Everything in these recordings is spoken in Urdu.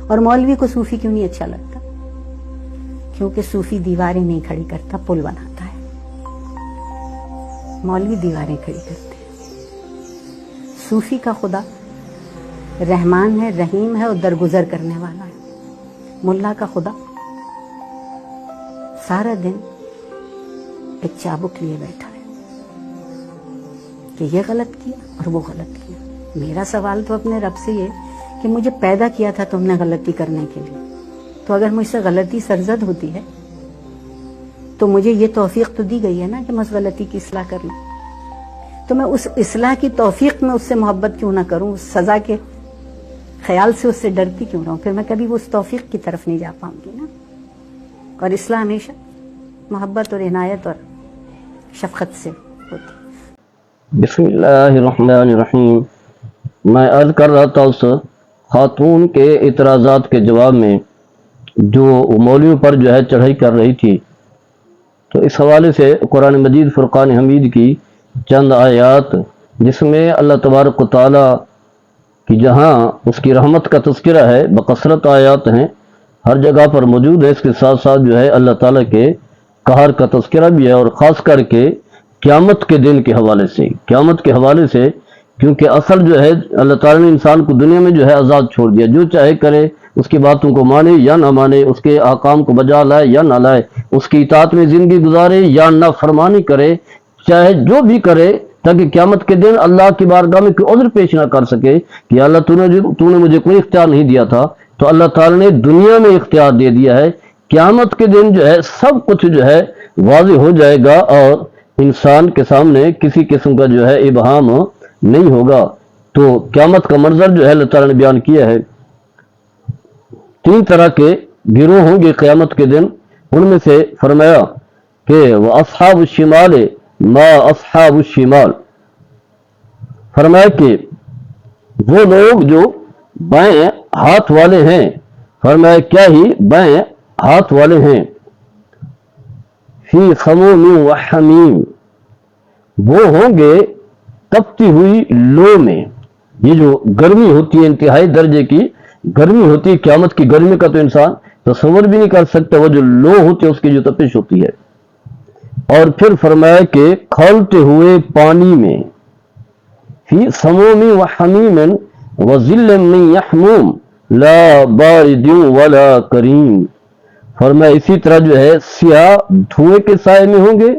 اور مولوی کو صوفی کیوں نہیں اچھا لگتا؟ کیونکہ صوفی دیواریں نہیں کھڑی کرتا، پل بناتا ہے، مولوی دیواریں کھڑی کرتے ہیں۔ صوفی کا خدا رحمان ہے، رحیم ہے اور درگزر کرنے والا ہے۔ ملا کا خدا سارا دن ایک چابک لیے بیٹھا ہے کہ یہ غلط کیا اور وہ غلط کیا۔ میرا سوال تو اپنے رب سے یہ کہ مجھے پیدا کیا تھا تم نے غلطی کرنے کے لیے، تو اگر مجھ سے غلطی سرزد ہوتی ہے تو مجھے یہ توفیق تو دی گئی ہے نا کہ میں اس غلطی کی اصلاح کر لوں، تو میں اس اصلاح کی توفیق میں اس سے محبت کیوں نہ کروں، اس سزا کے خیال سے اس سے ڈرتی کیوں رہوں؟ پھر میں کبھی وہ اس توفیق کی طرف نہیں جا پاؤں گی نا۔ اور اصلاح ہمیشہ محبت اور عنایت اور شفقت سے ہوتی۔ بسم اللہ الرحمن الرحیم۔ میں عرض کر رہا تھا اس خاتون کے اعتراضات کے جواب میں جو مولویوں پر جو ہے چڑھائی کر رہی تھی، تو اس حوالے سے قرآن مجید فرقان حمید کی چند آیات جس میں اللہ تبارک و تعالیٰ کی جہاں اس کی رحمت کا تذکرہ ہے، بکثرت آیات ہیں، ہر جگہ پر موجود ہے، اس کے ساتھ ساتھ جو ہے اللہ تعالیٰ کے قہر کا تذکرہ بھی ہے، اور خاص کر کے قیامت کے دن کے حوالے سے، قیامت کے حوالے سے، کیونکہ اصل جو ہے اللہ تعالیٰ نے انسان کو دنیا میں جو ہے آزاد چھوڑ دیا، جو چاہے کرے، اس کی باتوں کو مانے یا نہ مانے، اس کے احکام کو بجا لائے یا نہ لائے، اس کی اطاعت میں زندگی گزارے یا نہ فرمانی کرے، چاہے جو بھی کرے، تاکہ قیامت کے دن اللہ کی بارگاہ میں کوئی عذر پیش نہ کر سکے کہ اللہ تو نے مجھے کوئی اختیار نہیں دیا تھا، تو اللہ تعالیٰ نے دنیا میں اختیار دے دیا ہے۔ قیامت کے دن جو ہے سب کچھ جو ہے واضح ہو جائے گا اور انسان کے سامنے کسی قسم کا جو ہے ابہام نہیں ہوگا۔ تو قیامت کا منظر جو ہے اللہ تعالیٰ نے بیان کیا ہے۔ 3 طرح کے گروہ ہوں گے قیامت کے دن، ان میں سے فرمایا کہ وَأَصْحَابُ الشِّمَالِ مَا أَصْحَابُ الشِّمَالِ، فرمایا کہ وہ لوگ جو بائیں ہاتھ والے ہیں، فرمایا کیا ہی بائیں ہاتھ والے ہیں، فی سموم و حمیم، وہ ہوں گے تپتی ہوئی لو میں۔ یہ جو گرمی ہوتی ہے، انتہائی درجے کی گرمی ہوتی ہے، قیامت کی گرمی کا تو انسان تصور بھی نہیں کر سکتا، وہ جو لو ہوتی ہے اس کی جو تپش ہوتی ہے۔ اور پھر فرمایا کہ کھولتے ہوئے پانی میں، فی سموم و حمیم وظل من یحموم لا بارد ولا کریم، فرمایا اسی طرح جو ہے سیاہ دھوئے کے سائے میں ہوں گے،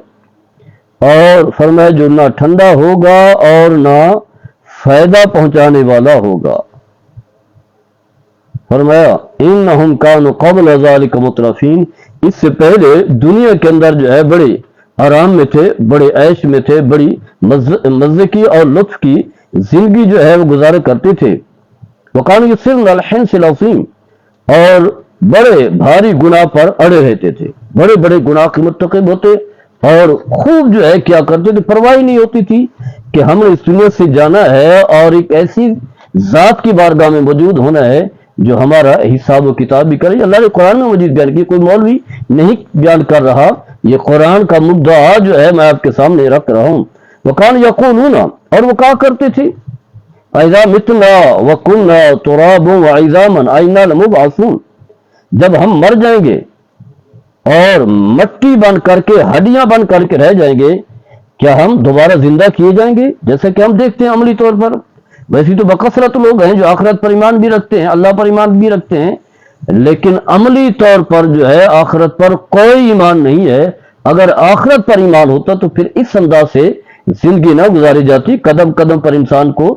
اور فرمایا جو نہ ٹھنڈا ہوگا اور نہ فائدہ پہنچانے والا ہوگا۔ فرمایا انہم کانوا قبل ذلک مترفین، اس سے پہلے دنیا کے اندر جو ہے بڑے آرام میں تھے، بڑے عیش میں تھے، بڑی مزے کی اور لطف کی زندگی جو ہے وہ گزارا کرتے تھے۔ وَقَانُوا يُصِرُّونَ عَلَى الْحِنْثِ الْعَظِيمِ، اور بڑے بھاری گناہ پر اڑے رہتے تھے، بڑے بڑے گناہ کے مرتکب ہوتے اور خوب جو ہے کیا کرتے تھے، پرواہ نہیں ہوتی تھی کہ ہم نے اس دنیا سے جانا ہے اور ایک ایسی ذات کی بارگاہ میں موجود ہونا ہے جو ہمارا حساب و کتاب بھی کرے۔ اللہ نے قرآن میں مجید بیان کی، کوئی مولوی نہیں بیان کر رہا، یہ قرآن کا مدعا جو ہے میں آپ کے سامنے رکھ رہا ہوں۔ وَكَانُوا يَقُولُونَ، اور وہ کہا کرتے تھے، اِذَا مِتْنَا وَكُنَّا تُرَابًا وَعِظَامًا أَإِنَّا لَمُبْعَثُونَ، جب ہم مر جائیں گے اور مٹی بن کر کے، ہڈیاں بن کر کے رہ جائیں گے، کیا ہم دوبارہ زندہ کیے جائیں گے؟ جیسا کہ ہم دیکھتے ہیں عملی طور پر، ویسے تو بکثرت لوگ ہیں جو آخرت پر ایمان بھی رکھتے ہیں، اللہ پر ایمان بھی رکھتے ہیں، لیکن عملی طور پر جو ہے آخرت پر کوئی ایمان نہیں ہے۔ اگر آخرت پر ایمان ہوتا تو پھر اس انداز سے زندگی نہ گزاری جاتی۔ قدم قدم پر انسان کو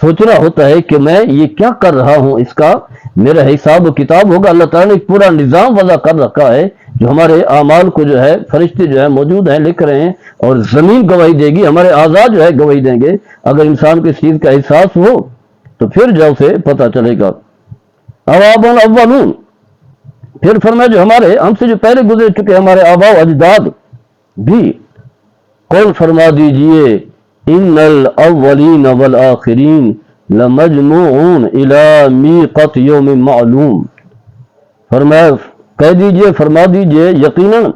سوچنا ہوتا ہے کہ میں یہ کیا کر رہا ہوں، اس کا میرا حساب و کتاب ہوگا۔ اللہ تعالیٰ نے ایک پورا نظام وضع کر رکھا ہے جو ہمارے اعمال کو جو ہے فرشتے جو ہے موجود ہیں، لکھ رہے ہیں، اور زمین گواہی دے گی، ہمارے اعضاء جو ہے گواہی دیں گے۔ اگر انسان کو اس چیز کا احساس ہو تو پھر جو اسے پتہ چلے گا۔ آباء الاولون، پھر فرمایا جو ہم سے جو پہلے گزر چکے ہمارے آباء و اجداد بھی، قل فرما دیجئے ان الاولین والآخرین لمجموعون الی میقات یوم معلوم، فرمایا کہہ دیجئے، فرما دیجئے، یقیناً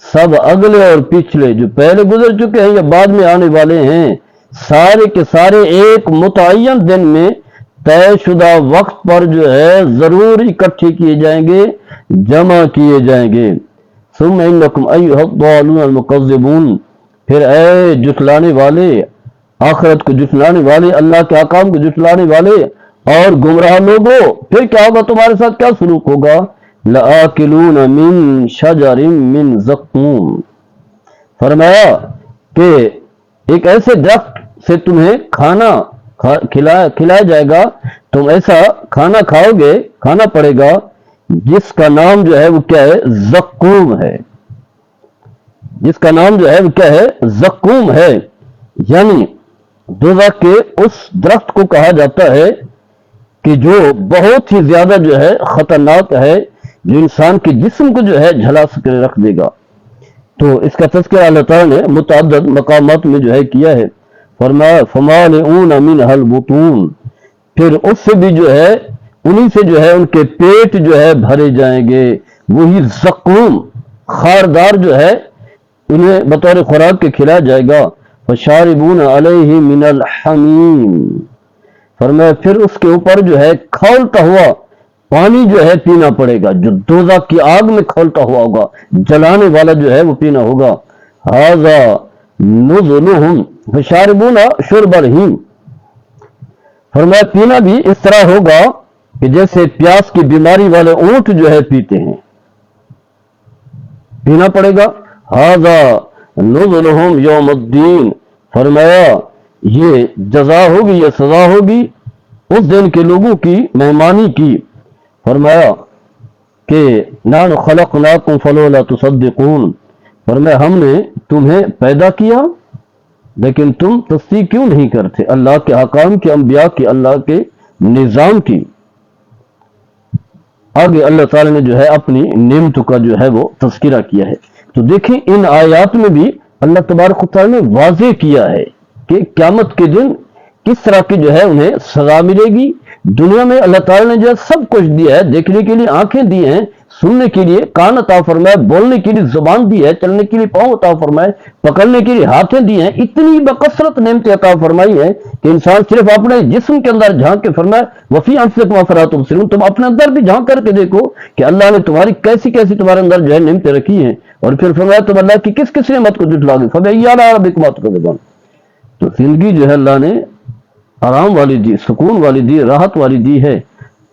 سب اگلے اور پچھلے جو پہلے گزر چکے ہیں یا بعد میں آنے والے ہیں، سارے کے سارے ایک متعین دن میں طے شدہ وقت پر جو ہے ضرور اکٹھے کیے جائیں گے، جمع کیے جائیں گے۔ ثم انکم ایھا الضالون المکذبون، پھر اے جھٹلانے والے، آخرت کو جھٹلانے والے، اللہ کے احکام کو جھٹلانے والے اور گمراہ لوگوں، پھر کیا ہوگا؟ تمہارے ساتھ کیا سلوک ہوگا؟ لآکلون من شجر من زقوم، فرمایا کہ ایک ایسے درخت سے تمہیں کھانا کھلایا جائے گا، تم ایسا کھانا کھاؤ گے، کھانا پڑے گا جس کا نام جو ہے وہ کیا ہے؟ زقوم ہے۔ جس کا نام جو ہے وہ کیا ہے؟ زقوم ہے۔ یعنی دوزخ کے اس درخت کو کہا جاتا ہے کہ جو بہت ہی زیادہ جو ہے خطرناک ہے، جو انسان کے جسم کو جو ہے جھلاس کر رکھ دے گا۔ تو اس کا تذکرہ اللہ تعالیٰ نے متعدد مقامات میں جو ہے کیا ہے، فرمایا فمالئون منھا البطون، پھر اس سے بھی جو ہے انہی سے جو ہے ان کے پیٹ جو ہے بھرے جائیں گے، وہی زقوم خاردار جو ہے انہیں بطور خوراک کے کھلایا جائے گا۔ فشاربون علیہ من الحمیم، فرمایا پھر اس کے اوپر جو ہے کھولتا ہوا پانی جو ہے پینا پڑے گا، جو دوزخ کی آگ میں کھولتا ہوا ہوگا، جلانے والا جو ہے وہ پینا ہوگا۔ ھذا نزلھم، فشاربون شرب الہیم، فرمایا پینا بھی اس طرح ہوگا کہ جیسے پیاس کی بیماری والے اونٹ جو ہے پیتے ہیں، پینا پڑے گا۔ ھذا نزلھم یوم الدین، فرمایا یہ جزا ہوگی، یہ سزا ہوگی اس دن کے لوگوں کی مہمانی کی۔ فرمایا کہ نحن خلقناکم فلولا تصدقون، فرمایا ہم نے تمہیں پیدا کیا لیکن تم تصدیق کیوں نہیں کرتے اللہ کے حکام کی، انبیاء کی، اللہ کے نظام کی۔ آگے اللہ تعالی نے جو ہے اپنی نعمتوں کا جو ہے وہ تذکرہ کیا ہے۔ تو دیکھیں ان آیات میں بھی اللہ تبارک و تعالی نے واضح کیا ہے کہ قیامت کے دن کس طرح کی جو ہے انہیں سزا ملے گی۔ دنیا میں اللہ تعالی نے جو ہے سب کچھ دیا ہے، دیکھنے کے لیے آنکھیں دی ہیں، سننے کے لیے کان عطا فرمائے، بولنے کے لیے زبان دی ہے، چلنے کے لیے پاؤں عطا فرمائے، پکڑنے کے لیے ہاتھیں دی ہیں، اتنی بکثرت نعمتیں عطا فرمائی ہیں کہ انسان صرف اپنے جسم کے اندر جھانک کے فرمائے وفی انفسکم افلا تبصرون، تم اپنے اندر بھی جھانک کر کے دیکھو کہ اللہ نے تمہاری کیسی کیسی تمہارے اندر جو ہے نعمتیں رکھی ہیں، اور پھر فرمایا تم اللہ کی کس کس نعمت کو جھٹلاؤ گے، فبأي آلاء ربكما تكذبان۔ تو زندگی جو ہے اللہ نے آرام والی دی، سکون والی دی، راحت والی دی ہے۔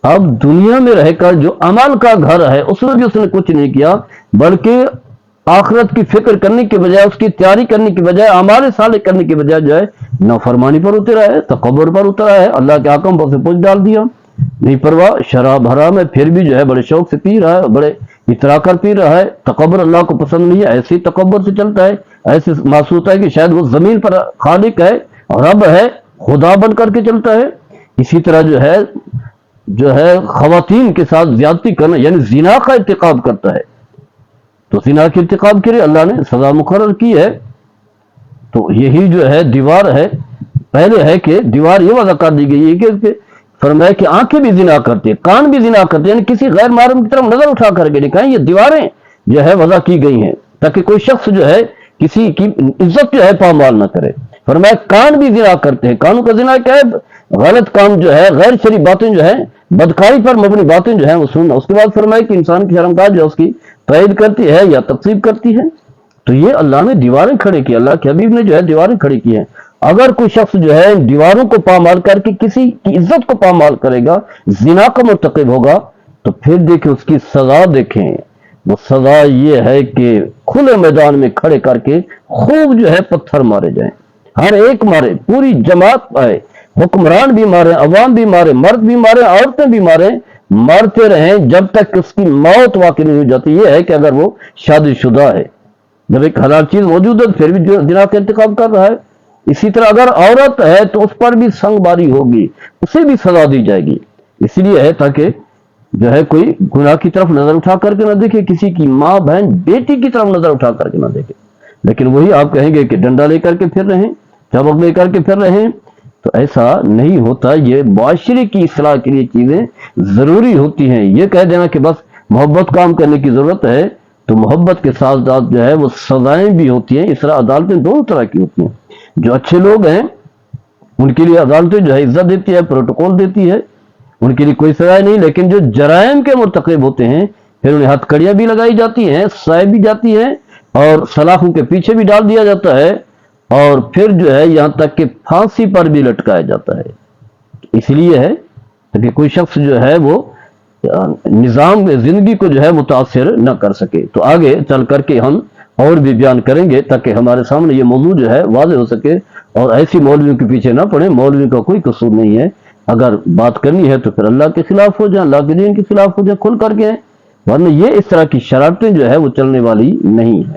اب دنیا میں رہ کر جو عمل کا گھر ہے اس میں بھی اس نے کچھ نہیں کیا، بلکہ آخرت کی فکر کرنے کے بجائے، اس کی تیاری کرنے کے بجائے، اعمال صالح کرنے کے بجائے جو ہے نافرمانی پر اترا ہے، تکبر پر اترا ہے، اللہ کے حکم پر سے پوچھ ڈال دیا، نہیں پرواہ، شراب حرام ہے پھر بھی جو ہے بڑے شوق سے پی رہا ہے، بڑے اترا کر پی رہا ہے، تکبر اللہ کو پسند نہیں ہے، ایسے تکبر سے چلتا ہے، ایسے محسوس ہوتا ہے کہ شاید وہ زمین پر خالق ہے، رب ہے، خدا بن کر کے چلتا ہے۔ اسی طرح جو ہے خواتین کے ساتھ زیادتی کرنا یعنی زنا کا ارتکاب کرتا ہے، تو زنا کے ارتکاب کے لیے اللہ نے سزا مقرر کی ہے۔ تو یہی جو ہے دیوار ہے، پہلے ہے کہ دیوار یہ وضع کر دی گئی ہے کہ فرمایا کہ آنکھیں بھی زنا کرتے ہیں، کان بھی زنا کرتے ہیں، یعنی کسی غیر محرم کی طرف نظر اٹھا کر کے دکھائیں، یہ دیواریں جو ہے وضع کی گئی ہیں تاکہ کوئی شخص جو ہے کسی کی عزت جو ہے پامال نہ کرے۔ فرمایا کان بھی زنا کرتے ہیں، کانوں کا زنا کیا ہے؟ غلط کام جو ہے، غیر شرعی باتیں جو ہیں، بدکاری پر مبنی باتیں جو ہیں وہ سننا۔ اس کے بعد فرمایا کہ انسان کی شرمگاہ جو ہے اس کی تائید کرتی ہے یا تقسیب کرتی ہے۔ تو یہ اللہ نے دیواریں کھڑی کی، اللہ کے حبیب نے جو ہے دیواریں کھڑی کی ہیں۔ اگر کوئی شخص جو ہے ان دیواروں کو پامال کر کے کسی کی عزت کو پامال کرے گا، زنا کا مرتکب ہوگا، تو پھر دیکھیں اس کی سزا دیکھیں، وہ سزا یہ ہے کہ کھلے میدان میں کھڑے کر کے خوب جو ہے پتھر مارے جائیں، ہر ایک مارے، پوری جماعت آئے، حکمران بھی مارے، عوام بھی مارے، مرد بھی مارے، عورتیں بھی مارے، مارتے رہیں جب تک اس کی موت واقع نہیں ہو جاتی۔ یہ ہے کہ اگر وہ شادی شدہ ہے، جب ایک حلال چیز موجود ہے پھر بھی زنا کا ارتکاب کر رہا ہے۔ اسی طرح اگر عورت ہے تو اس پر بھی سنگ باری ہوگی، اسے بھی سزا دی جائے گی۔ اس لیے ہے تاکہ جو ہے کوئی گناہ کی طرف نظر اٹھا کر کے نہ دیکھے، کسی کی ماں بہن بیٹی کی طرف نظر اٹھا کر کے نہ دیکھے، لیکن وہی آپ کہیں گے کہ ڈنڈا لے کر کے پھر رہیں، چابک لے کر کے پھر رہیں، تو ایسا نہیں ہوتا۔ یہ معاشرے کی اصلاح کے لیے چیزیں ضروری ہوتی ہیں۔ یہ کہہ دینا کہ بس محبت کام کرنے کی ضرورت ہے، تو محبت کے ساتھ ساتھ جو ہے وہ سزائیں بھی ہوتی ہیں، اصلاح عدالتیں دونوں طرح کی ہوتی ہیں۔ جو اچھے لوگ ہیں ان کے لیے عدالتیں جو ہے عزت دیتی ہے، پروٹوکول دیتی ہے، ان کے لیے کوئی سزا نہیں، لیکن جو جرائم کے مرتکب ہوتے ہیں پھر انہیں ہتھکڑیاں بھی لگائی جاتی ہیں، سائے بھی جاتی ہیں، اور سلاخوں کے پیچھے بھی ڈال دیا جاتا ہے، اور پھر جو ہے یہاں تک کہ پھانسی پر بھی لٹکایا جاتا ہے۔ اس لیے ہے کہ کوئی شخص جو ہے وہ نظام زندگی کو جو ہے متاثر نہ کر سکے۔ تو آگے چل کر کے ہم اور بھی بیان کریں گے تاکہ ہمارے سامنے یہ موضوع جو ہے واضح ہو سکے، اور ایسی مولویوں کے پیچھے نہ پڑے۔ مولوی کا کوئی قصور نہیں ہے، اگر بات کرنی ہے تو پھر اللہ کے خلاف ہو جائے، اللہ کے دین کے خلاف ہو جائے، کھل کر کے، ورنہ یہ اس طرح کی شرارتیں جو ہے وہ چلنے والی نہیں ہے۔